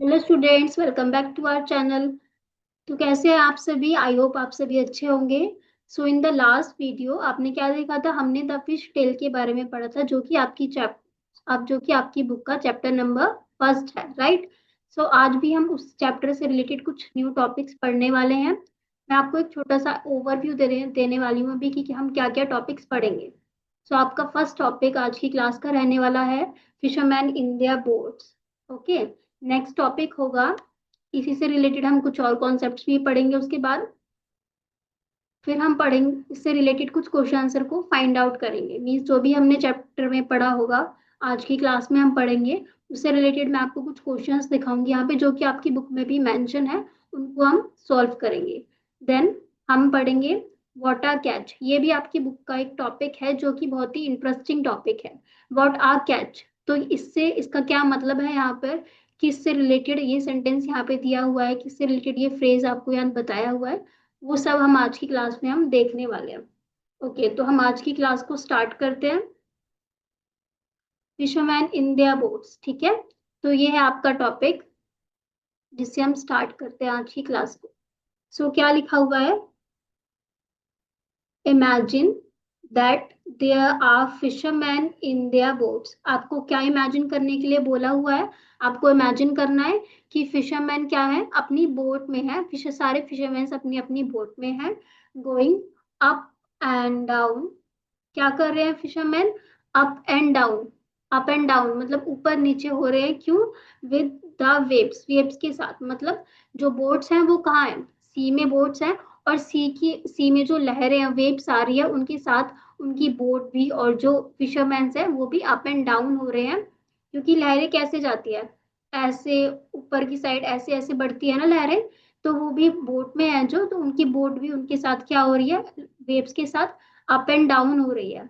Hello students, welcome back to our channel. तो कैसे हैं आप सभी? आई होप आप सभी अच्छे होंगे। सो इन द लास्ट वीडियो आपने क्या देखा था? हमने द फिश टेल के बारे में पढ़ा था, जो कि आपकी बुक का चैप्टर नंबर फर्स्ट है, राइट? सो आज भी हम उस चैप्टर से रिलेटेड कुछ न्यू टॉपिक्स पढ़ने वाले हैं। मैं आपको एक छोटा सा ओवरव्यू देने वाली हूँ अभी कि हम क्या क्या टॉपिक्स पढ़ेंगे। सो आपका फर्स्ट टॉपिक आज की क्लास का रहने वाला है fisherman in their boats. Okay. Next topic होगा, इसी से रिलेटेड हम कुछ और कॉन्सेप्ट्स भी पढ़ेंगे। उसके बाद फिर हम पढ़ेंगे इससे रिलेटेड कुछ क्वेश्चन आंसर को फाइंड आउट करेंगे। मीन्स जो भी हमने चैप्टर में पढ़ा होगा आज की क्लास में हम पढ़ेंगे, उससे रिलेटेड मैं आपको कुछ क्वेश्चंस दिखाऊंगी यहाँ पे, जो कि आपकी बुक में भी मेंशन है। उनको हम सॉल्व करेंगे। देन हम पढ़ेंगे वाटर कैच। ये भी आपकी बुक का एक टॉपिक है, जो कि बहुत ही इंटरेस्टिंग टॉपिक है। व्हाट आर कैच, तो इससे इसका क्या मतलब है यहाँ पर, किससे रिलेटेड ये सेंटेंस यहाँ पे दिया हुआ है, किससे रिलेटेड ये फ्रेज आपको यहाँ बताया हुआ है, वो सब हम आज की क्लास में हम देखने वाले हैं। ओके, तो हम आज की क्लास को स्टार्ट करते हैं। फिशरमैन इन देयर बोट्स, ठीक है। तो ये है आपका टॉपिक, जिससे हम स्टार्ट करते हैं आज की क्लास को। सो क्या लिखा हुआ है? Imagine that there are fisherman in their boats. आपको क्या इमेजिन करने के लिए बोला हुआ है? आपको इमेजिन करना है कि फिशरमैन क्या है, अपनी बोट में है। सारे फिशरमैन अपनी अपनी बोट में है, गोइंग अप एंड डाउन। क्या कर रहे हैं fisherman? Up and down. Up and down मतलब ऊपर नीचे हो रहे हैं। क्यों? विद द वेव्स, वेव्स के साथ। मतलब जो बोट्स हैं वो कहाँ है? सी में बोट्स हैं, और सी में जो लहरें हैं, वेव्स आ रही है, उनके साथ उनकी बोट भी, और जो फिशरमैन है वो भी अप एंड डाउन हो रहे हैं। क्योंकि लहरें कैसे जाती है? ऐसे ऊपर की साइड ऐसे ऐसे बढ़ती है ना लहरें। तो वो भी बोट में है जो, तो उनकी बोट भी उनके साथ क्या हो रही है? वेव्स के साथ अप एंड डाउन हो रही है।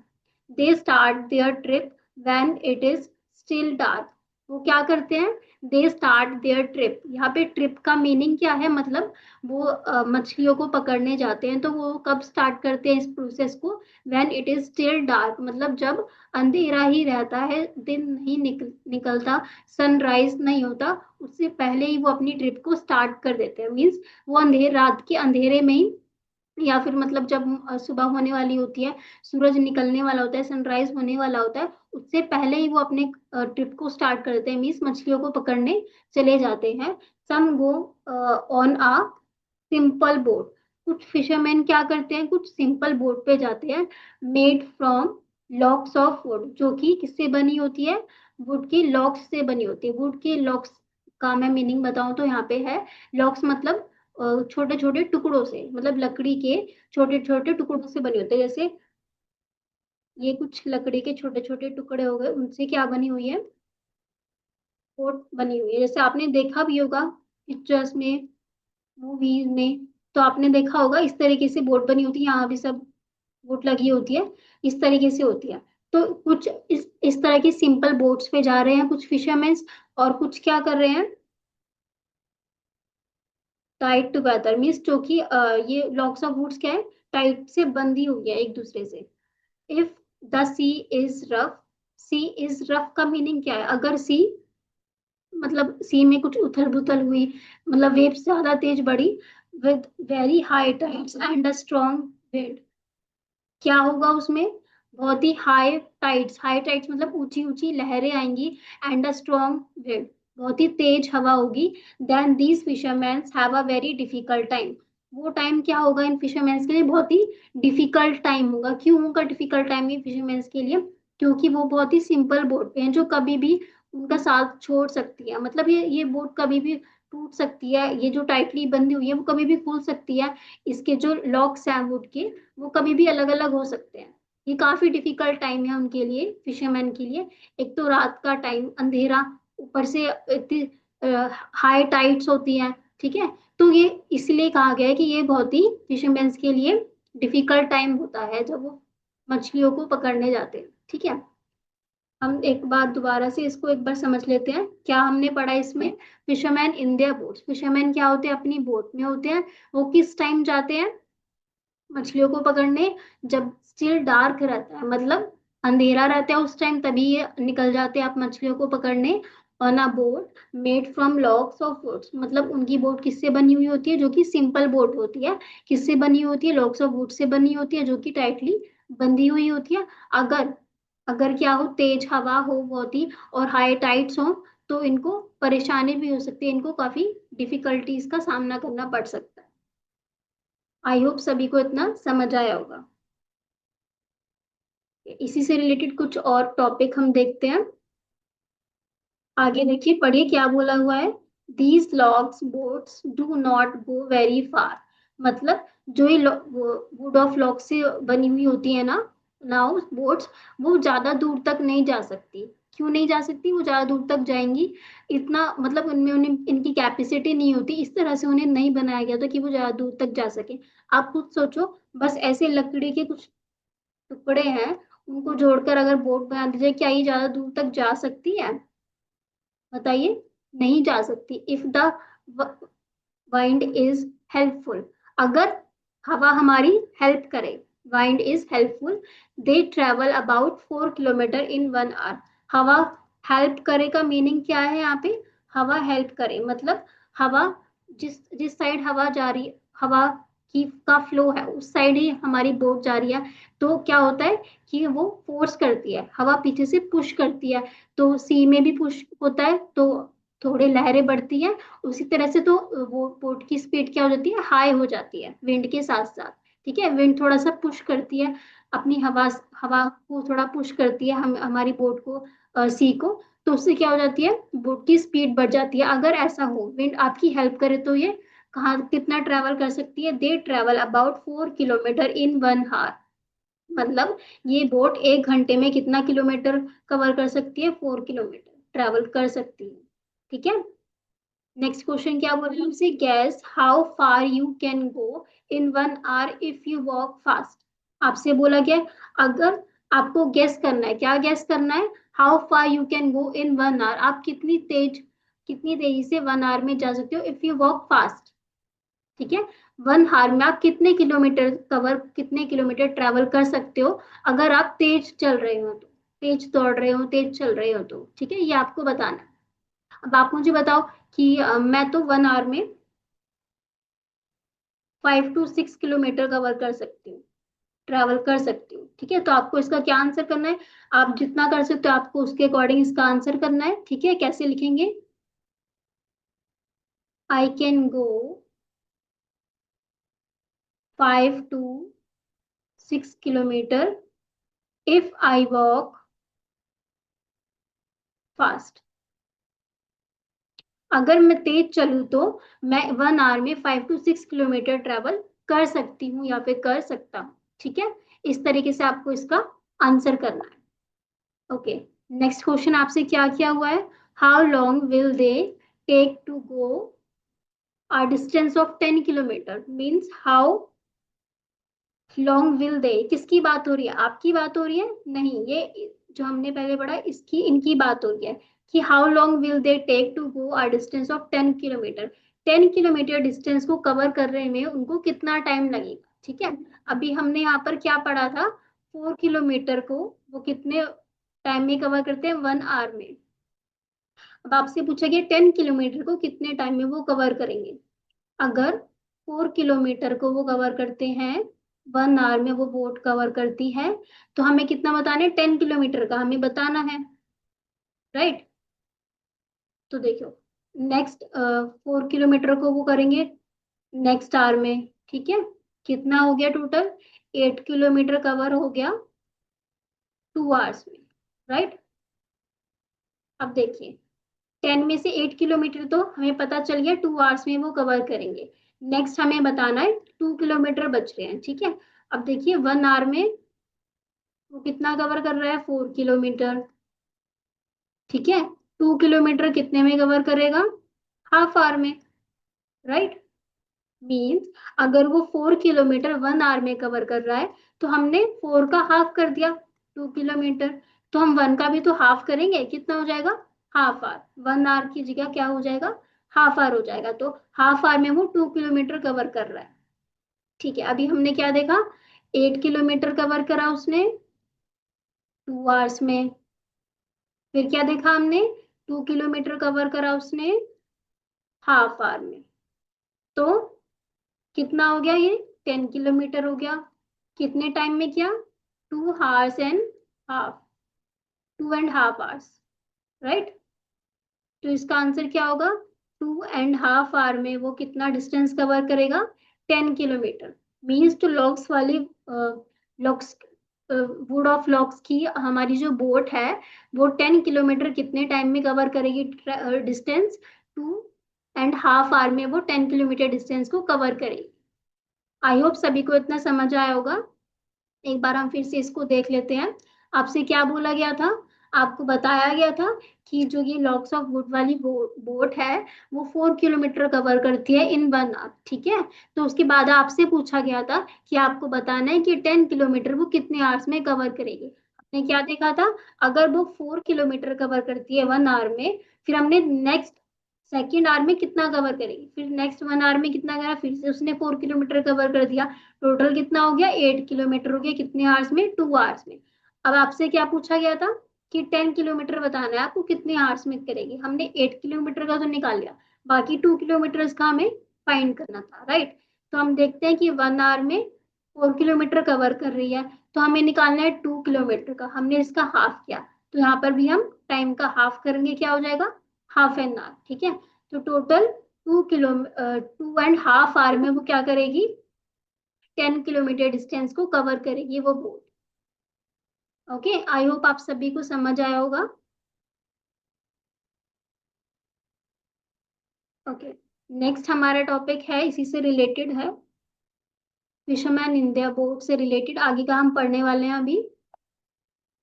They start their trip when it is still dark. वो क्या करते हैं? They start their trip. यहाँ पे ट्रिप का मीनिंग क्या है? मतलब वो मछलियों को पकड़ने जाते हैं। तो वो कब स्टार्ट करते हैं इस प्रोसेस को? When it is still dark, मतलब जब अंधेरा ही रहता है, दिन नहीं निकलता, सनराइज नहीं होता, उससे पहले ही वो अपनी ट्रिप को स्टार्ट कर देते हैं। मीन्स वो रात के अंधेरे में ही, या फिर मतलब जब सुबह होने वाली होती है, सूरज निकलने वाला होता है, सनराइज होने वाला होता है, उससे पहले ही वो अपने ट्रिप को स्टार्ट कर देते हैं। मीन्स मछलियों को पकड़ने चले जाते हैं। Some go on a simple boat. कुछ फिशरमैन क्या करते हैं? कुछ सिंपल बोट पे जाते हैं, made from logs of wood, जो कि किससे बनी होती है? वुड की लॉक्स से बनी होती है। वुड की लॉक्स का मैं मीनिंग बताऊं तो यहाँ पे है, लॉक्स मतलब छोटे छोटे टुकड़ों से, मतलब लकड़ी के छोटे छोटे टुकड़ों से बने होते हैं। जैसे ये कुछ लकड़ी के छोटे छोटे टुकड़े हो गए, उनसे क्या बनी हुई है? बोट बनी हुई है। जैसे आपने देखा भी होगा पिक्चर्स में, मूवीज में, तो आपने देखा होगा इस तरीके से बोट बनी होती है। यहाँ भी सब बोट लगी होती है, इस तरीके से होती है। तो कुछ इस तरह की सिंपल बोट्स पे जा रहे हैं कुछ फिशरमैन, और कुछ क्या कर रहे हैं? Tight together. मीन्स जो कि ये लॉक्स ऑफ वुड्स क्या है? टाइट से बंधी हुई है एक दूसरे से। If the sea is rough, sea is rough का मीनिंग क्या है? अगर सी, मतलब सी में कुछ उथल पुथल हुई, मतलब वेव्स ज्यादा तेज बढ़ी, with very high tides and a strong wind, क्या होगा उसमें? बहुत ही हाई टाइड्स, हाई टाइड्स मतलब ऊंची ऊंची लहरें आएंगी, एंड अ स्ट्रॉन्ग विंड, बहुत ही तेज हवा होगी। Then these fisherman have a very difficult time. वो टाइम क्या होगा इन फिशरमैन के लिए? बहुत ही डिफिकल्ट टाइम होगा। क्यों होगा डिफिकल्ट टाइम ये फिशरमैन के लिए? क्योंकि वो बहुत ही सिंपल बोट पे हैं, जो कभी भी उनका साथ छोड़ सकती है। मतलब ये बोट कभी भी टूट सकती है। ये जो टाइटली बंधी हुई है वो कभी भी खुल सकती है। इसके जो लॉक्स हैं वुड के, वो कभी भी अलग अलग हो सकते हैं। ये काफी डिफिकल्ट टाइम है उनके लिए, फिशरमैन के लिए। एक तो रात का टाइम, अंधेरा, ऊपर से इतनी हाई टाइड्स होती हैं, ठीक है। तो ये इसलिए कहा गया है कि ये बहुत ही फिशरमैन के लिए डिफिकल्ट टाइम होता है जब वो मछलियों को पकड़ने जाते हैं, ठीक है। हम एक बार दोबारा से इसको एक बार समझ लेते हैं, क्या हमने पढ़ा इसमें? Fisherman in their boats. Fisherman क्या होते हैं? अपनी बोट में होते हैं। वो किस टाइम जाते हैं मछलियों को पकड़ने? जब स्टिल डार्क रहता है, मतलब अंधेरा रहता है उस टाइम, तभी ये निकल जाते हैं आप मछलियों को पकड़ने। On a boat made from logs of woods, मतलब उनकी बोट किससे बनी हुई होती है, जो कि सिंपल बोट होती है, किससे बनी होती है, लॉग्स ऑफ वुड से बनी होती है, जो कि टाइटली बंधी हुई होती है। अगर अगर क्या हो, तेज हवा हो बहुत ही और हाई टाइड्स हो, तो इनको परेशानी भी हो सकती है, इनको काफी डिफिकल्टीज का सामना करना पड़ सकता है। आई होप सभी को इतना समझ आया होगा। इसी से रिलेटेड कुछ और टॉपिक हम देखते हैं। आगे देखिए, पढ़िए क्या बोला हुआ है। These logs boats do not go very far, मतलब जो ये वुड ऑफ लॉग से बनी हुई होती है ना, नाउ बोट्स, वो ज्यादा दूर तक नहीं जा सकती। क्यों नहीं जा सकती, वो ज्यादा दूर तक जाएंगी, इतना मतलब उनमें उन्हें इनकी कैपेसिटी नहीं होती, इस तरह से उन्हें नहीं बनाया गया था कि वो ज्यादा दूर तक जा सके। आप खुद सोचो, बस ऐसे लकड़ी के कुछ टुकड़े हैं, उनको जोड़कर अगर बोट बना दी जाए, क्या ये ज्यादा दूर तक जा सकती है, बताइए। नहीं जा सकती। If the wind is helpful, अगर हवा हमारी हेल्प करे, wind is helpful, they travel about 4 kilometer in 1 hour. हवा हेल्प करे का मीनिंग क्या है यहाँ पे, हवा हेल्प करे मतलब हवा, जिस जिस साइड हवा जा रही, हवा की का फ्लो है उस साइड ही हमारी बोट जा रही है, तो क्या होता है कि वो फोर्स करती है, हवा पीछे से पुश करती है, तो सी में भी पुश होता है, तो थोड़ी लहरें बढ़ती हैं, उसी तरह से तो वो बोट की स्पीड क्या हो जाती है, हाई हो जाती है विंड के साथ साथ। ठीक है, विंड थोड़ा सा पुश करती है, अपनी हवा हवा को थोड़ा पुश करती है हम हमारी बोट को, सी को, तो उससे क्या हो जाती है, बोट की स्पीड बढ़ जाती है। अगर ऐसा हो, विंड आपकी हेल्प करे, तो ये कहाँ कितना ट्रेवल कर सकती है, they travel about 4 kilometer in 1 hour, मतलब ये बोट 1 घंटे में कितना किलोमीटर कवर कर सकती है, 4 किलोमीटर ट्रेवल कर सकती है। ठीक है, नेक्स्ट क्वेश्चन क्या बोल रहे हैं हमसे, gas how far you can go in 1 hour if you walk fast. आपसे बोला गया, अगर आपको गैस करना है, क्या गैस करना है, how far you can go in 1 hour, आप कितनी तेजी से 1 आवर में जा सकते हो इफ यू वॉक फास्ट। ठीक है, 1 आवर में आप कितने किलोमीटर ट्रेवल कर सकते हो, अगर आप तेज चल रहे हो तो, तेज दौड़ रहे हो, तेज चल रहे हो तो। ठीक है, ये आपको बताना है। अब आप मुझे बताओ कि मैं तो 1 आवर में 5 to 6 किलोमीटर कवर कर सकती हूँ, ट्रैवल कर सकती हूँ। ठीक है, तो आपको इसका क्या आंसर करना है, आप जितना कर सकते हो आपको उसके अकॉर्डिंग इसका आंसर करना है। ठीक है, कैसे लिखेंगे, I can go 5 to 6 kilometre if I walk fast, अगर मैं तेज चलूँ तो मैं 1 आवर में 5 to 6 किलोमीटर ट्रेवल कर सकती हूँ या फिर कर सकता हूँ। ठीक है, इस तरीके से आपको इसका आंसर करना है। ओके, नेक्स्ट क्वेश्चन आपसे क्या किया हुआ है, how long will they take to go a distance of 10 kilometer, means how long will they, किसकी बात हो रही है, आपकी बात हो रही है, नहीं, ये जो हमने पहले पढ़ा इसकी इनकी बात हो रही है कि how long will they take to go a distance of 10 kilometer, 10 kilometer distance को कवर करने में उनको कितना टाइम लगेगा। ठीक है, अभी हमने यहाँ पर क्या पढ़ा था, 4 किलोमीटर को वो कितने टाइम में कवर करते हैं, 1 आवर में। अब आपसे पूछा गया 10 किलोमीटर को कितने टाइम में वो कवर करेंगे, अगर 4 किलोमीटर को वो कवर करते हैं 1 आवर में, वो बोट कवर करती है, तो हमें कितना बताना है, 10 किलोमीटर का हमें बताना है, राइट। तो देखो, नेक्स्ट 4 किलोमीटर को वो करेंगे नेक्स्ट आवर में। ठीक है, कितना हो गया टोटल, 8 किलोमीटर कवर हो गया 2 आवर्स में, राइट। अब देखिए, 10 में से 8 किलोमीटर तो हमें पता चल गया 2 आवर्स में वो कवर करेंगे, नेक्स्ट हमें बताना है 2 किलोमीटर बच रहे हैं। ठीक है, अब देखिए 1 आवर में वो कितना कवर कर रहा है, 4 किलोमीटर। ठीक है, 2 किलोमीटर कितने में कवर करेगा, हाफ आवर में, राइट। मीन्स अगर वो 4 किलोमीटर 1 आवर में कवर कर रहा है, तो हमने 4 का हाफ कर दिया, 2 किलोमीटर, तो हम 1 का भी तो हाफ करेंगे, कितना हो जाएगा, हाफ आवर, 1 आवर की जगह क्या हो जाएगा, हाफ आवर हो जाएगा, तो हाफ आवर में वो 2 किलोमीटर कवर कर रहा है। ठीक है, अभी हमने क्या देखा, 8 किलोमीटर कवर करा उसने 2 आवर्स में, फिर क्या देखा हमने, 2 किलोमीटर कवर करा उसने हाफ आवर में। तो कितना हो गया ये? 10 किलोमीटर हो गया। कितने टाइम में किया? 2 hours and half, 2.5 hours, right. तो इसका आंसर क्या होगा? 2.5 आवर में वो कितना डिस्टेंस कवर करेगा? 10 किलोमीटर। मीन्स तो लॉक्स वाली लॉक्स वुड ऑफ लॉक्स की हमारी जो बोट है वो 10 किलोमीटर कितने टाइम में कवर करेगी डिस्टेंस? 2.5 आवर में वो 10 किलोमीटर डिस्टेंस को कवर करेगी। आई होप सभी को इतना समझ आया होगा। एक बार हम फिर से इसको देख लेते हैं। आपसे क्या बोला गया था? आपको बताया गया था कि जो ये लॉक्स ऑफ वुड वाली बोट है वो 4 किलोमीटर कवर करती है इन 1 आवर, ठीक है। तो उसके बाद आपसे पूछा गया था कि आपको बताना है कि 10 किलोमीटर वो कितने आवर्स में कवर करेगी। आपने क्या देखा था? अगर वो 4 किलोमीटर कवर करती है 1 आवर में, फिर हमने नेक्स्ट सेकेंड आवर में कितना कवर करेगी, फिर नेक्स्ट 1 आवर में कितना करा, फिर से उसने 4 किलोमीटर कवर कर दिया। टोटल कितना हो गया? 8 किलोमीटर हो गया। कितने आवर्स में? 2 आवर्स में। अब आपसे क्या पूछा गया था कि 10 किलोमीटर बताना है आपको कितने आवर्स में करेगी। हमने 8 किलोमीटर का तो निकाल लिया, बाकी 2 किलोमीटर का हमें फाइंड करना था, राइट। तो हम देखते हैं कि 1 आवर में 4 किलोमीटर कवर कर रही है, तो हमें निकालना है 2 किलोमीटर का। हमने इसका हाफ किया, तो यहाँ पर भी हम टाइम का हाफ करेंगे, क्या हो जाएगा? हाफ एन आवर, ठीक है। तो टोटल 2.5 आवर में वो क्या करेगी? 10 किलोमीटर डिस्टेंस को कवर करेगी वो बोट। ओके, आई होप आप सभी को समझ आया होगा। ओके, नेक्स्ट हमारा टॉपिक है, इसी से रिलेटेड है, फिशरमैन इन द बोट से रिलेटेड आगे का हम पढ़ने वाले हैं अभी।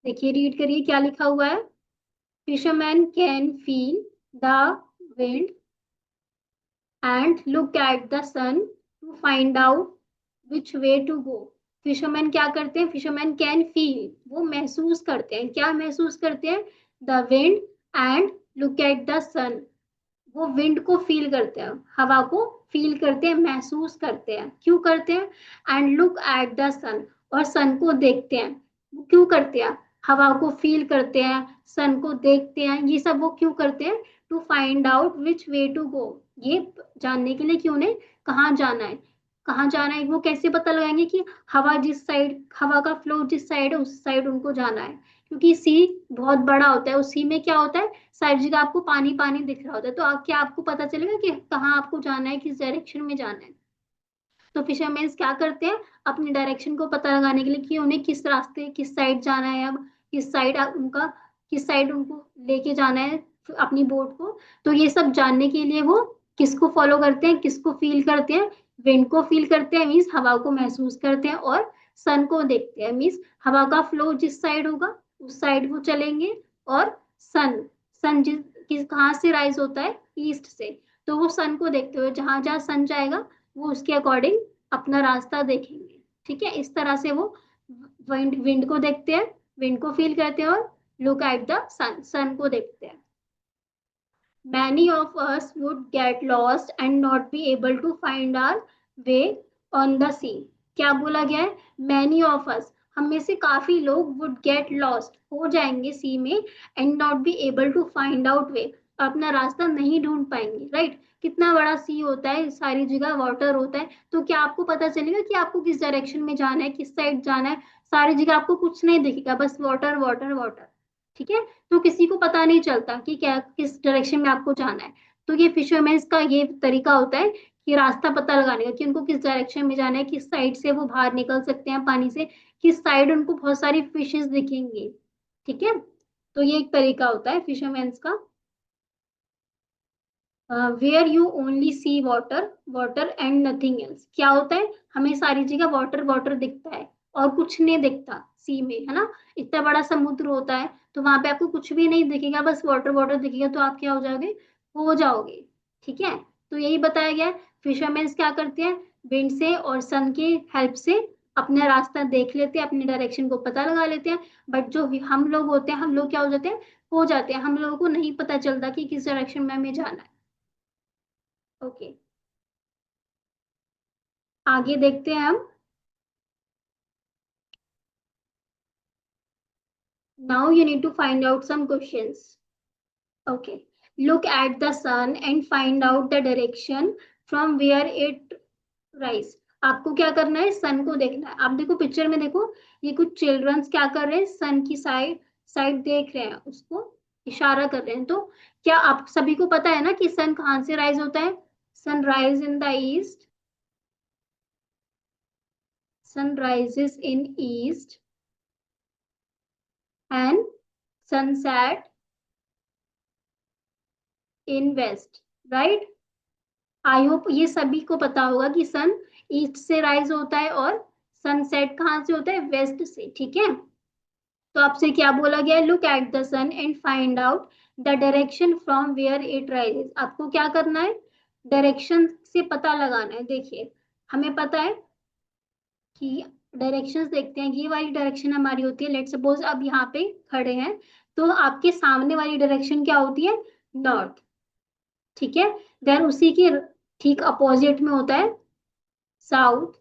देखिए, रीड करिए क्या लिखा हुआ है। Fisherman can feel the wind and look at the sun to find out which way to go. Fisherman क्या करते हैं? फिशरमैन कैन फील, वो महसूस करते हैं। क्या महसूस करते हैं? The wind and look at the sun, वो विंड को फील करते हैं, हवा को फील करते हैं, महसूस करते हैं। क्यों करते हैं? एंड लुक एट द सन, और सन को देखते हैं। वो क्यों करते हैं? हवा को फील करते हैं, सन को देखते हैं, ये सब वो क्यों करते हैं? To find out which way to go, ये जानने के लिए कि उन्हें कहाँ जाना है। कहाँ जाना है वो कैसे पता लगाएंगे? कि हवा जिस साइड, हवा का फ्लो जिस साइड है उस साइड उनको जाना है। क्योंकि सी बहुत बड़ा होता है, उस सी में क्या होता है? सारी जगह आपको पानी पानी दिख रहा होता है, तो क्या आपको पता चलेगा कि कहाँ आपको जाना है, किस डायरेक्शन में जाना है। तो फिशरमैन क्या करते हैं? अपनी डायरेक्शन को पता लगाने के लिए कि उन्हें किस रास्ते, किस साइड जाना है, अब किस साइड उनका, किस साइड उनको लेके जाना है अपनी बोट को। तो ये सब जानने के लिए वो किसको फॉलो करते हैं, किसको फील करते हैं? विंड को फील करते हैं, मीन्स हवा को महसूस करते हैं, और सन को देखते हैं, मीन्स हवा का फ्लो जिस साइड होगा उस साइड वो चलेंगे। और सन, सन जिस किस कहाँ से राइज होता है? ईस्ट से। तो वो सन को देखते हुए जहां जहां सन जाएगा वो उसके अकॉर्डिंग अपना रास्ता देखेंगे, ठीक है। इस तरह से वो विंड, विंड को देखते हैं, विंड को फील करते हैं, और लुक एट द सन, सन को देखते हैं। Many of us would get lost and not be able to find our way on the sea. क्या बोला गया है? Many of us, हम में से काफी लोग would get lost, हो जाएंगे सी में, and not be able to find out way, अपना रास्ता नहीं ढूंढ पाएंगे, राइट। कितना बड़ा सी होता है, सारी जगह वाटर होता है, तो क्या आपको पता चलेगा कि आपको किस डायरेक्शन में जाना है, किस साइड जाना है? सारी जगह आपको कुछ नहीं दिखेगा, बस वाटर वाटर वाटर, ठीक है। तो किसी को पता नहीं चलता कि क्या, किस डायरेक्शन में आपको जाना है। तो ये फिशरमैन्स का ये तरीका होता है कि रास्ता पता लगाने का, कि उनको किस डायरेक्शन में जाना है, किस साइड से वो बाहर निकल सकते हैं पानी से, किस साइड उनको बहुत सारी फिशेस दिखेंगी, ठीक है। तो ये एक तरीका होता है फिशरमैन्स का। Where you only see water, water and nothing else, क्या होता है? हमें सारी जगह वाटर वाटर दिखता है और कुछ नहीं दिखता सी में, है ना। इतना बड़ा समुद्र होता है, तो वहां पे आपको कुछ भी नहीं दिखेगा, बस वाटर वाटर दिखेगा, तो आप क्या हो जाओगे? हो जाओगे, ठीक है। तो यही बताया गया है। फिशरमैन क्या करते हैं? विंड से और सन की हेल्प से अपना रास्ता देख लेते हैं, अपनी डायरेक्शन को पता लगा लेते हैं। बट जो हम लोग होते हैं, हम लोग क्या हो जाते हैं? हो जाते हैं, हम लोगों को नहीं पता चलता कि किस डायरेक्शन में हमें जाना है। ओके, आगे देखते हैं हम। Now you need to find out some questions. Okay, look at the sun and find out the direction from where it rise. आपको क्या करना है, सन को देखना है। आप देखो पिक्चर में, देखो ये कुछ चिल्ड्रंस क्या कर रहे हैं, सन की साइड साइड देख रहे हैं, उसको इशारा कर रहे हैं। तो क्या आप सभी को पता है ना कि सन कहाँ से राइज होता है? Sun rise in the east, sun rises in east and sunset in west, right. I hope ये सभी को पता होगा कि सन ईस्ट से राइज होता है और सनसेट कहाँ से होता है, वेस्ट से, ठीक है। तो आपसे क्या बोला गया है, look at the sun and find out the direction from where it rises. आपको क्या करना है, डायरेक्शन से पता लगाना है। देखिए हमें पता है कि डायरेक्शंस देखते हैं, ये वाली डायरेक्शन हमारी होती है, लेट सपोज अब यहाँ पे खड़े हैं, तो आपके सामने वाली डायरेक्शन क्या होती है, नॉर्थ, ठीक है। देन उसी के ठीक अपोजिट में होता है साउथ,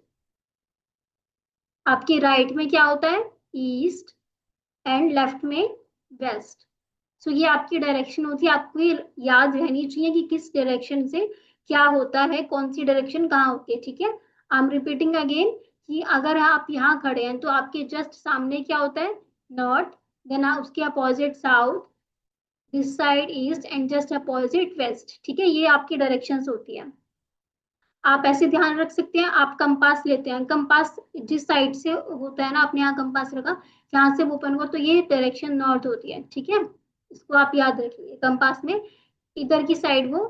आपके राइट में क्या होता है, ईस्ट, एंड लेफ्ट में वेस्ट। सो ये आपकी डायरेक्शन होती है, आपको ये याद रहनी चाहिए कि किस डायरेक्शन से क्या होता है, कौन सी डायरेक्शन कहाँ होती है, ठीक है। आई एम रिपीटिंग अगेन कि अगर आप यहाँ खड़े हैं तो आपके जस्ट सामने क्या होता है, नॉर्थ, देन उसके opposite south, this side east, and just opposite west, ठीक है। ये आपकी डायरेक्शंस होती है। आप ऐसे ध्यान रख सकते हैं, आप कंपास लेते हैं, कंपास जिस साइड से होता है ना, आपने यहाँ कंपास रखा, जहाँ से वो ओपन हुआ, तो ये डायरेक्शन नॉर्थ होती है, ठीक है। इसको आप याद रखिए, कंपास में इधर की साइड वो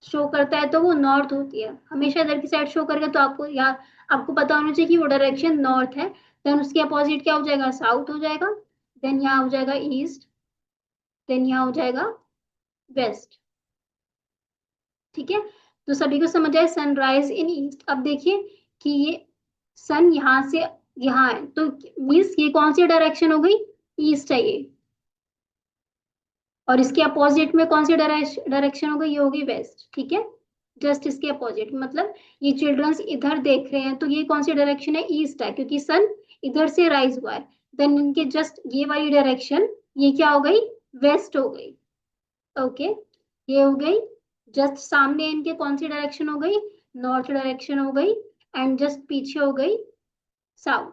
शो करता है तो वो नॉर्थ होती है, हमेशा इधर की साइड शो करेगा, तो आपको याद, आपको पता होना चाहिए कि वो डायरेक्शन नॉर्थ है। देन उसके अपोजिट क्या हो जाएगा, साउथ हो जाएगा, देन यहाँ हो जाएगा ईस्ट, देन यहाँ हो जाएगा वेस्ट, ठीक है। तो सभी को समझ आए, सनराइज इन ईस्ट। अब देखिए कि ये सन यहाँ से यहाँ है, तो मीन्स ये कौन सी डायरेक्शन हो गई, ईस्ट है ये, और इसके अपोजिट में कौन सी डायरेक्शन हो गई, ये होगी वेस्ट, ठीक है। जस्ट इसके अपोजिट, मतलब ये चिल्ड्रंस इधर देख रहे हैं, तो ये कौन सी डायरेक्शन है, ईस्ट है, क्योंकि सन इधर से राइज हुआ है। देन इनके जस्ट ये वाली डायरेक्शन, ये क्या हो गई, वेस्ट हो गई, ओके। ये हो गई, जस्ट सामने इनके कौन सी डायरेक्शन हो गई, नॉर्थ डायरेक्शन हो गई, एंड जस्ट पीछे हो गई साउथ,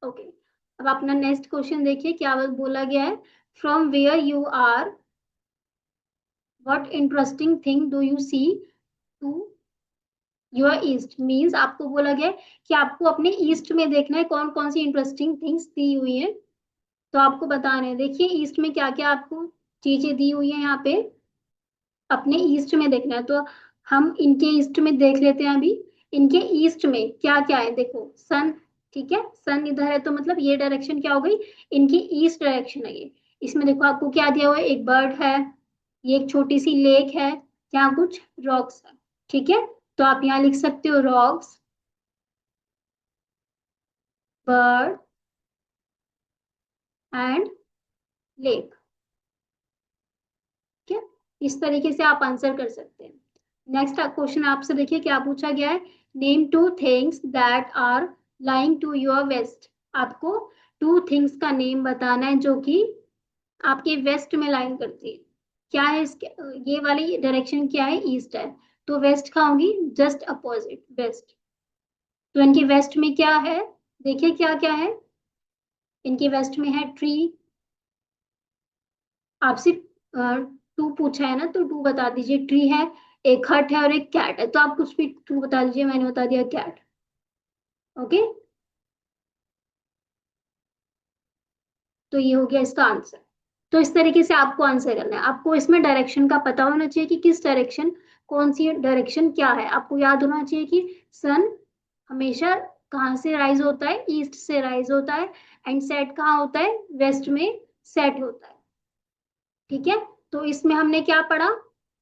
ओके। अब अपना नेक्स्ट क्वेश्चन देखिए क्या बोला गया है, from where you are what interesting thing do you see to your east. Means आपको बोला गया है कि आपको अपने ईस्ट में देखना है कौन कौन सी इंटरेस्टिंग थिंग्स दी हुई है, तो आपको बताना है। देखिए ईस्ट में क्या क्या आपको चीजें दी हुई है, यहाँ पे अपने ईस्ट में देखना है, तो हम इनके ईस्ट में देख लेते हैं अभी। इनके ईस्ट में क्या क्या है, देखो सन, ठीक है, सन इधर है, तो मतलब ये डायरेक्शन क्या हो गई, इनकी ईस्ट डायरेक्शन है ये। इसमें देखो आपको क्या दिया हुआ है, एक बर्ड है, ये एक छोटी सी लेक है, यहाँ कुछ रॉक्स है, ठीक है। तो आप यहाँ लिख सकते हो रॉक्स, बर्ड एंड लेक, ठीक है। इस तरीके से आप आंसर कर सकते हैं। नेक्स्ट क्वेश्चन आपसे देखिए क्या पूछा गया है, name two things that are lying to your west. आपको टू थिंग्स का नेम बताना है जो कि आपके वेस्ट में लाइन करती है। क्या है इसके, ये वाली डायरेक्शन क्या है, ईस्ट है, तो वेस्ट कहाँ होगी, जस्ट अपोजिट वेस्ट। तो इनके वेस्ट में क्या है, देखिए क्या क्या है, इनके वेस्ट में है ट्री। आपसे टू पूछा है ना, तो टू बता दीजिए, ट्री है, एक हट है और एक कैट है, तो आप कुछ भी टू बता दीजिए, मैंने बता दिया कैट, ओके। तो ये हो गया इसका आंसर। तो इस तरीके से आपको आंसर करना है, आपको इसमें डायरेक्शन का पता होना चाहिए कि किस डायरेक्शन, कौन सी डायरेक्शन क्या है। आपको याद होना चाहिए कि सन हमेशा कहाँ से राइज होता है, ईस्ट से राइज होता है, एंड सेट कहाँ होता है, वेस्ट में सेट होता है, ठीक है। तो इसमें हमने क्या पढ़ा,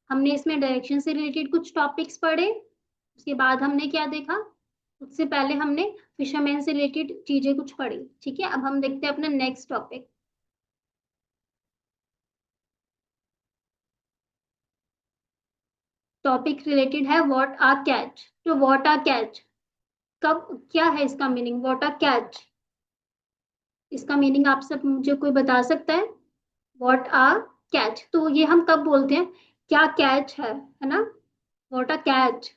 हमने इसमें डायरेक्शन से रिलेटेड कुछ टॉपिक्स पढ़े, उसके बाद हमने क्या देखा, उससे पहले हमने फिशरमैन से रिलेटेड चीजें कुछ पढ़ी, ठीक है। अब हम देखते हैं अपना नेक्स्ट टॉपिक। टॉपिक रिलेटेड है व्हाट आर कैच। तो व्हाट आर कैच, कब क्या है इसका मीनिंग, व्हाट आर कैच, इसका मीनिंग आप सब मुझे कोई बता सकता है? वॉट आ कैच, तो ये हम कब बोलते हैं, क्या कैच है ना, वॉट अ कैच।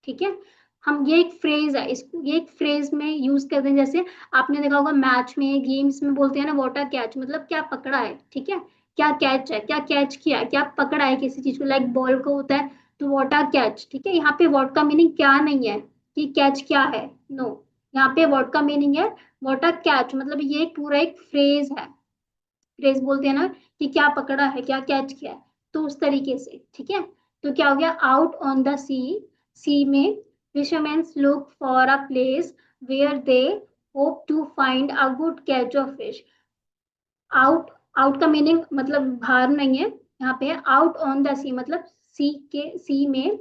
ठीक है, हम ये एक फ्रेज है, इसको ये एक फ्रेज में यूज करते हैं। जैसे आपने देखा होगा मैच में, गेम्स में बोलते हैं ना वॉट अ कैच, मतलब क्या पकड़ा है। ठीक है, क्या कैच है, क्या कैच किया है, क्या पकड़ा है किसी चीज को, लाइक बॉल को होता है तो वॉट अ कैच। ठीक है, यहाँ पे वॉट का मीनिंग क्या नहीं है कि कैच क्या है, नो, यहाँ पे वॉट का मीनिंग है वॉट अ कैच, मतलब ये एक पूरा एक फ्रेज है। फ्रेज बोलते हैं ना कि क्या पकड़ा है, क्या कैच किया है, तो उस तरीके से। ठीक है, तो क्या हो गया, out on the sea, sea में fisherman look for a place where they hope to find a good catch of fish. Out, out का मीनिंग मतलब बाहर नहीं है, यहाँ पे आउट ऑन द सी मतलब सी के, सी में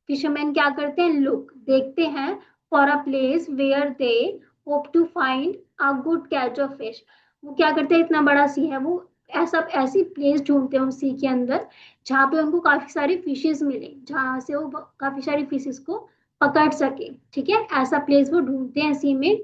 फिशरमैन क्या करते हैं, लुक देखते हैं, for a place where they hope to find a good catch of fish. वो क्या करते हैं, इतना बड़ा सी है वो, ऐसा ऐसी प्लेस ढूंढते हैं उस सी के अंदर जहाँ पे उनको काफी सारी फिशेस मिले, जहाँ से वो काफी सारी फिशेस को पकड़ सके। ठीक है, ऐसा प्लेस वो ढूंढते हैं सी में,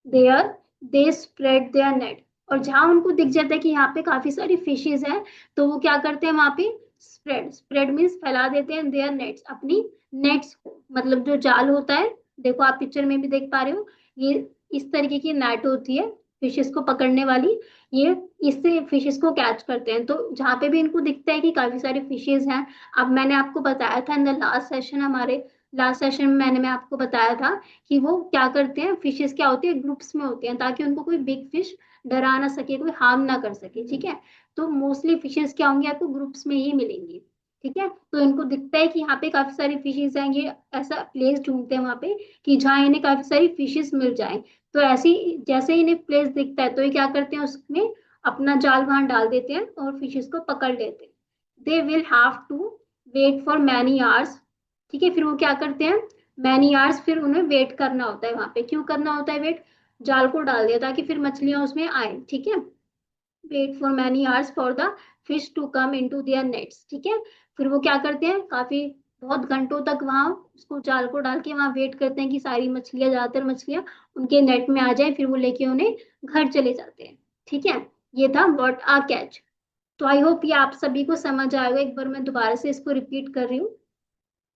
there they spread their net, और जहां उनको दिख जाता है कि यहाँ पे काफी सारी फिशेज हैं, तो वो क्या करते हैं वहां पे स्प्रेड, स्प्रेड मीन्स फैला देते हैं देयर नेट्स, अपनी नेट्स को, मतलब जो जाल होता है, देखो आप पिक्चर में भी देख पा रहे हो, ये इस तरीके की नेट होती है फिशेस को पकड़ने वाली, ये इससे फिशेस को कैच करते हैं। तो जहाँ पे भी इनको दिखता है कि काफी सारी फिशेज हैं, अब मैंने आपको बताया था इन द लास्ट सेशन, हमारे लास्ट सेशन में मैं आपको बताया था कि वो क्या करते हैं, फिशेस क्या होती है, ग्रुप्स में होती हैं, ताकि उनको कोई बिग फिश डरा ना सके, कोई हार्म ना कर सके। ठीक है, तो मोस्टली फिशेस क्या होंगी, आपको ग्रुप्स में ही मिलेंगी। ठीक है, तो इनको दिखता है कि यहाँ पे काफी सारी फिशेस हैं, ये ऐसा प्लेस ढूंढते हैं वहां पे कि जहाँ इन्हें काफी सारी फिशेस मिल जाए। तो ऐसी जैसे ही इन्हें प्लेस दिखता है तो ये क्या करते हैं, उसमें अपना जाल वहां डाल देते हैं और फिशेस को पकड़ लेते हैं। They will have to wait for many hours. ठीक है, फिर वो क्या करते हैं, मैनी आवर्स, फिर उन्हें वेट करना होता है वहां पे, क्यों करना होता है वेट, जाल को डाल दिया ताकि फिर मछलियां उसमें आए। ठीक है, wait for many hours for the fish to come into their nets. ठीक है, फिर वो क्या करते हैं, काफी बहुत घंटों तक वहां उसको जाल को डाल के वहां वेट करते हैं कि सारी मछलियां, ज्यादातर मछलियां उनके नेट में आ जाए, फिर वो लेके उन्हें घर चले जाते हैं। ठीक है, ये था व्हाट आ कैच। तो आई होप ये आप सभी को समझ आएगा, एक बार मैं दोबारा से इसको रिपीट कर रही हूँ।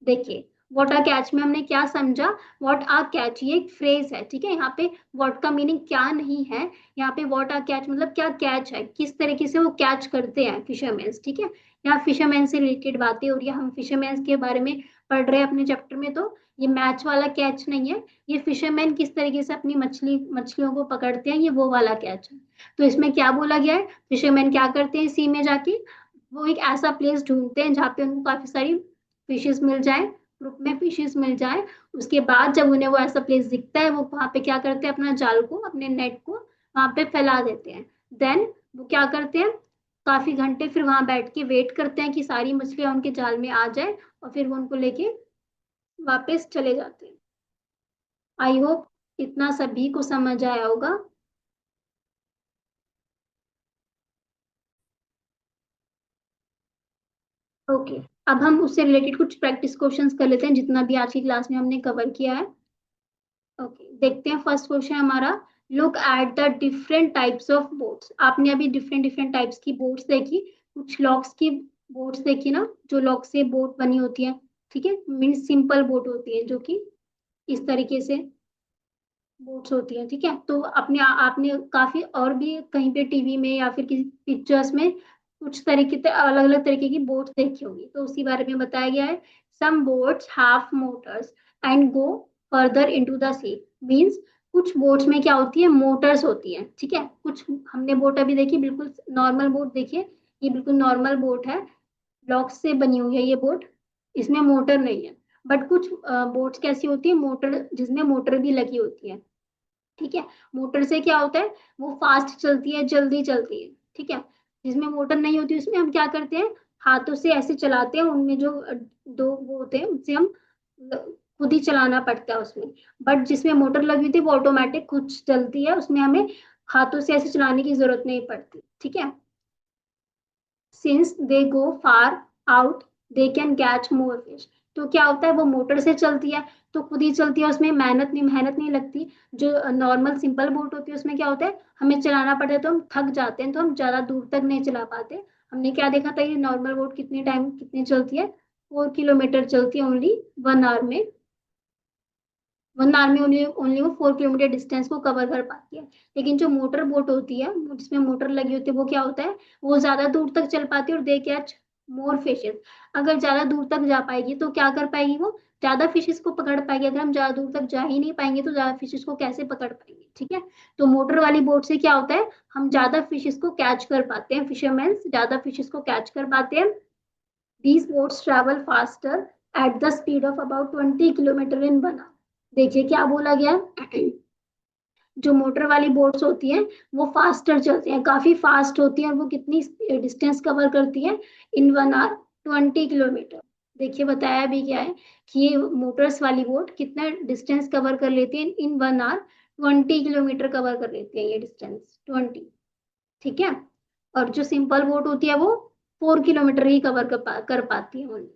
देखिए, वॉट आ कैच में हमने क्या समझा, वॉट आ कैच ये एक फ्रेज है। ठीक है, यहाँ पे वॉट का मीनिंग क्या नहीं है, यहाँ पे वॉट आ कैच मतलब क्या कैच है, किस तरीके से वो कैच करते हैं फिशरमैन। ठीक है, यहाँ फिशरमैन से रिलेटेड बातें हो रही है, हम फिशरमैन के बारे में पढ़ रहे हैं अपने चैप्टर में, तो ये मैच वाला कैच नहीं है, ये फिशरमैन किस तरीके से अपनी मछलियों को पकड़ते हैं, ये वो वाला कैच है। तो इसमें क्या बोला गया है, फिशरमैन क्या करते हैं सी में जाके, वो एक ऐसा प्लेस ढूंढते हैं जहाँ पे उनको काफी सारी फिशेस मिल जाए, ग्रुप में फिशेस मिल जाए। उसके बाद जब उन्हें वो ऐसा प्लेस दिखता है, वो वहां पे क्या करते हैं, अपना जाल को, अपने नेट को वहां पे फैला देते हैं। देन वो क्या करते हैं, काफी घंटे फिर वहां बैठ के वेट करते हैं कि सारी मछलियां उनके जाल में आ जाए, और फिर वो उनको लेके वापस चले जाते हैं। आई होप इतना सभी को समझ आया होगा। ओके, अब हम उससे रिलेटेड कुछ प्रैक्टिस क्वेश्चंस कर लेते हैं, जितना भी आज की क्लास में हमने कवर किया है। ओके, देखते हैं फर्स्ट क्वेश्चन हमारा, look at the different types of boats. आपने अभी डिफरेंट डिफरेंट टाइप्स की बोट्स देखी, कुछ लॉक्स की बोट्स देखी ना, जो लॉक से बोट बनी होती है। ठीक है, मीन्स सिंपल बोट होती है, जो कि इस तरीके से बोट्स होती है। ठीक है, तो अपने आपने काफी और भी कहीं पे टीवी में या फिर किसी पिक्चर्स में कुछ तरीके, अलग अलग तरीके की बोट्स देखी होगी, तो उसी बारे में बताया गया है। Some boats have motors and go further into the sea, means कुछ बोट्स में क्या होती है, मोटर्स होती है। ठीक है, कुछ हमने बोट अभी देखी, बिल्कुल नॉर्मल बोट देखिए, ये बिल्कुल नॉर्मल बोट है, ब्लॉक से बनी हुई है ये बोट, इसमें मोटर नहीं है। बट कुछ बोट्स कैसी होती है, मोटर, जिसमें मोटर भी लगी होती है। ठीक है, मोटर से क्या होता है, वो फास्ट चलती है, जल्दी चलती है। ठीक है, जिसमें मोटर नहीं होती उसमें हम क्या करते हैं, हाथों से ऐसे चलाते हैं, उनमें जो दो वो होते हैं उनसे हम खुद ही चलाना पड़ता है उसमें। बट जिसमें मोटर लगी होती है वो ऑटोमेटिक खुद चलती है, उसमें हमें हाथों से ऐसे चलाने की जरूरत नहीं पड़ती। ठीक है, since they go far out they can catch more fish, तो क्या होता है, वो मोटर से चलती है, तो खुद ही चलती है, उसमें मेहनत नहीं लगती। जो नॉर्मल सिंपल बोट होती है उसमें क्या होता है, हमें चलाना पड़ता है तो हम थक जाते हैं, तो हम ज्यादा दूर तक नहीं चला पाते। हमने क्या देखा था, ये नॉर्मल बोट कितनी चलती है, 4 किलोमीटर चलती है ओनली 1 आवर में। 1 आवर में ओनली ओनली वो 4 किलोमीटर डिस्टेंस को कवर कर पाती है। लेकिन जो मोटर बोट होती है, जिसमें मोटर लगी होती है, वो क्या होता है, वो ज्यादा दूर तक चल पाती है और दे कैच मोर फिशेस। अगर ज्यादा दूर तक जा पाएगी तो क्या कर पाएगी, वो ज्यादा फिशेस को पकड़ पाएगी। अगर हम ज्यादा दूर तक जा ही नहीं पाएंगे तो ज्यादा फिशेस को कैसे पकड़ पाएंगे, ठीक है। तो मोटर वाली बोट से क्या होता है, हम ज्यादा फिशेस को कैच कर पाते हैं, फिशरमैन ज्यादा फिशेस को कैच कर पाते हैं। These boats travel faster at the speed of about 20 kilometre in one hour. देखिए क्या बोला गया, जो मोटर वाली बोट्स होती हैं वो फास्टर चलती हैं, काफी फास्ट होती हैं, और वो कितनी डिस्टेंस कवर करती है इन 1 आवर, 20 किलोमीटर। देखिए बताया भी क्या है कि ये मोटर्स वाली बोट कितना डिस्टेंस कवर कर लेती है इन 1 आवर, 20 किलोमीटर कवर कर लेती है ये डिस्टेंस 20, ठीक है। और जो सिंपल बोट होती है वो 4 किलोमीटर ही कवर कर पाती है only।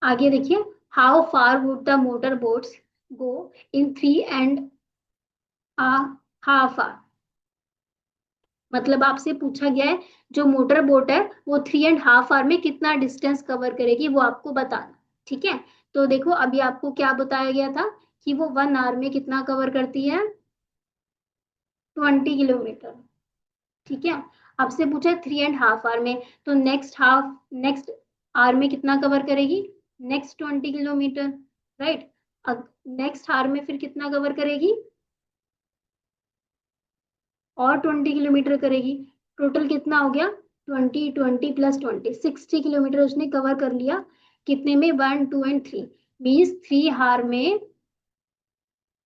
आगे देखिए, how far would the motor boats go in 3.5 hour. मतलब आपसे पूछा गया है, जो मोटर बोट है वो 3.5 आवर में कितना डिस्टेंस कवर करेगी, वो आपको बताना, ठीक है। तो देखो अभी आपको क्या बताया गया था कि वो 1 आवर में कितना कवर करती है, 20 किलोमीटर, ठीक है। आपसे पूछा है 3.5 आवर में, तो नेक्स्ट आवर में कितना कवर करेगी, नेक्स्ट 20 किलोमीटर, राइट। अब नेक्स्ट आवर में फिर कितना कवर करेगी, और 20 किलोमीटर करेगी। टोटल कितना हो गया, 20 20 + 20, 60 किलोमीटर उसने कवर कर लिया। कितने में, 1 2 एंड 3, मीन्स 3 आवर में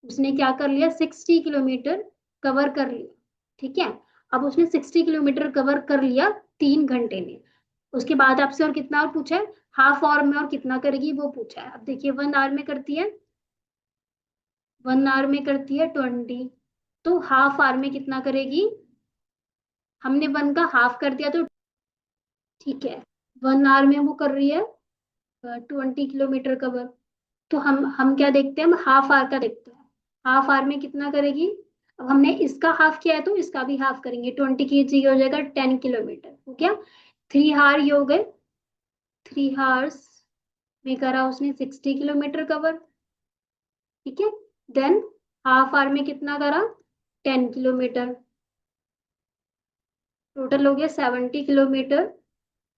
उसने क्या कर लिया, 60 किलोमीटर कवर कर लिया, ठीक है। अब उसने 60 किलोमीटर कवर कर लिया 3 घंटे में। उसके बाद आपसे और कितना और पूछा है, हाफ आवर में और कितना करेगी वो पूछा है। अब देखिए 1 आवर में करती है, 1 आवर में करती है 20, तो हाफ आवर में कितना करेगी, हमने 1 का हाफ कर दिया तो ठीक है, 1 आवर में वो कर रही है 20 किलोमीटर कवर। तो हम क्या देखते हैं, हम हाफ आवर का देखते हैं, हाफ आवर में कितना करेगी। अब हमने इसका हाफ किया है तो इसका भी हाफ करेंगे, 20 की जगह हो जाएगा 10 किलोमीटर, हो गया। 3 आवर ये हो गए, 3 आवर्स में करा उसने 60 किलोमीटर कवर, ठीक है। देन हाफ आवर में कितना करा, 10 किलोमीटर, टोटल हो गया 70 किलोमीटर।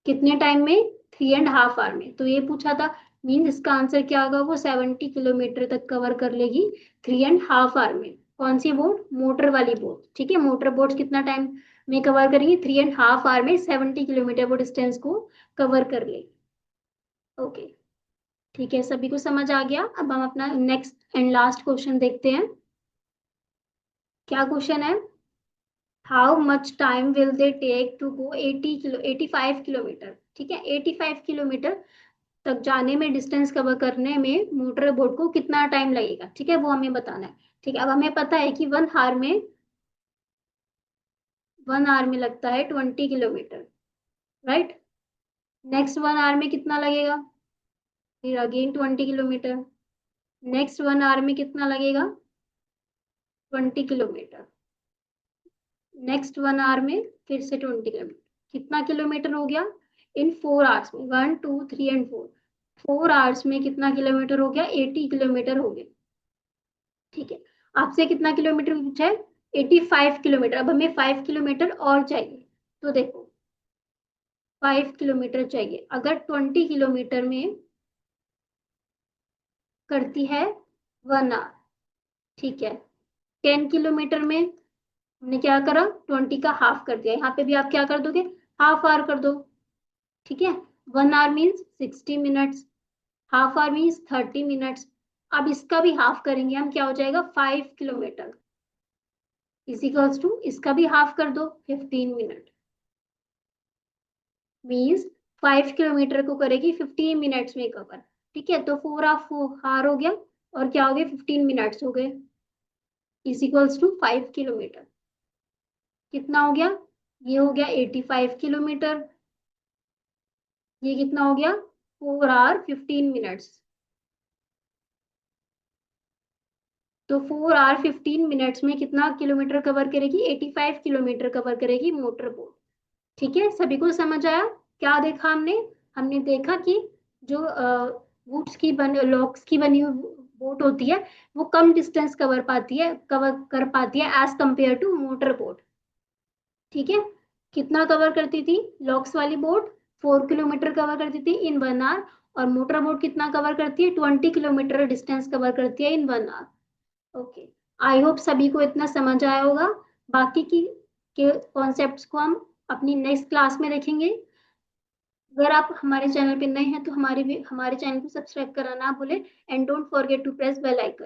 कितने टाइम में, 3.5 आवर में। तो ये पूछा था, मीन इसका आंसर क्या होगा, वो 70 किलोमीटर तक कवर कर लेगी 3.5 आवर में। कौन सी बोट, मोटर वाली बोट, ठीक है। मोटर बोट कितना टाइम में कवर करेंगी, 3.5 आवर में 70 किलोमीटर वो डिस्टेंस को कवर कर लेगी। ओके, ठीक है, सभी को समझ आ गया। अब हम अपना नेक्स्ट एंड लास्ट क्वेश्चन देखते हैं। क्या क्वेश्चन है, how much time will they take to go 85 kilometer, ठीक है। 85 किलोमीटर तक जाने में, डिस्टेंस कवर करने में मोटर बोट को कितना टाइम लगेगा, ठीक है, वो हमें बताना है। ठीक है, अब हमें पता है कि 1 आवर में लगता है 20 किलोमीटर, राइट। नेक्स्ट 1 आवर में कितना लगेगा, फिर अगेन 20 किलोमीटर। नेक्स्ट 1 आवर में कितना लगेगा, 20 किलोमीटर। नेक्स्ट 1 आवर में फिर से 20 किलोमीटर। कितना किलोमीटर हो गया, इन 4 आवर्स में, 1 2 3 एंड 4, 4 आवर्स में कितना किलोमीटर हो गया, 80 किलोमीटर हो गया, ठीक है। आपसे कितना किलोमीटर पूछा है, 85 किलोमीटर। अब हमें 5 किलोमीटर और चाहिए, तो देखो 5 किलोमीटर चाहिए। अगर 20 किलोमीटर में करती है 1 आवर, ठीक है। 10 किलोमीटर में हमने क्या करा, 20 का हाफ कर दिया, यहाँ पे भी आप क्या कर दोगे, हाफ आवर कर दो, ठीक है। 1 hour means 60 minutes, half hour means 30 minutes. अब इसका भी हाफ करेंगे हम, क्या हो जाएगा, 5 किलोमीटर इजिकल्स टू, इसका भी हाफ कर दो, 15 मिनट, मीन्स 5 किलोमीटर को करेगी 15 मिनट्स में कवर, ठीक है। तो 4 हार हो गया, और क्या हो गए, 15 मिनट्स हो गए, इजिकल्स टू 5 किलोमीटर। कितना हो गया, ये हो गया 85 किलोमीटर, ये कितना हो गया, 4 आवर 15 मिनट्स, तो 4 आवर 15 मिनट्स में कितना किलोमीटर कवर करेगी? 85 किलोमीटर कवर करेगी मोटर बोट। ठीक है, सभी को समझ आया? क्या देखा हमने? हमने देखा कि जो वुड्स की बनी लॉक्स की बनी हुई बोट होती है वो कम डिस्टेंस कवर कर पाती है as compare to motor boat. ठीक है, कितना कवर करती थी लॉक्स वाली बोट? 4 किलोमीटर कवर करती थी इन 1 आवर। और मोटर बोट कितना कवर करती है? 20 किलोमीटर डिस्टेंस कवर करती है इन 1 आवर। ओके, आई होप सभी को इतना समझ आया होगा। बाकी की के कॉन्सेप्ट्स को हम अपनी नेक्स्ट क्लास में देखेंगे। अगर आप हमारे चैनल पे नए हैं तो हमारे चैनल को सब्सक्राइब करना ना भूलें and don't forget to press bell icon.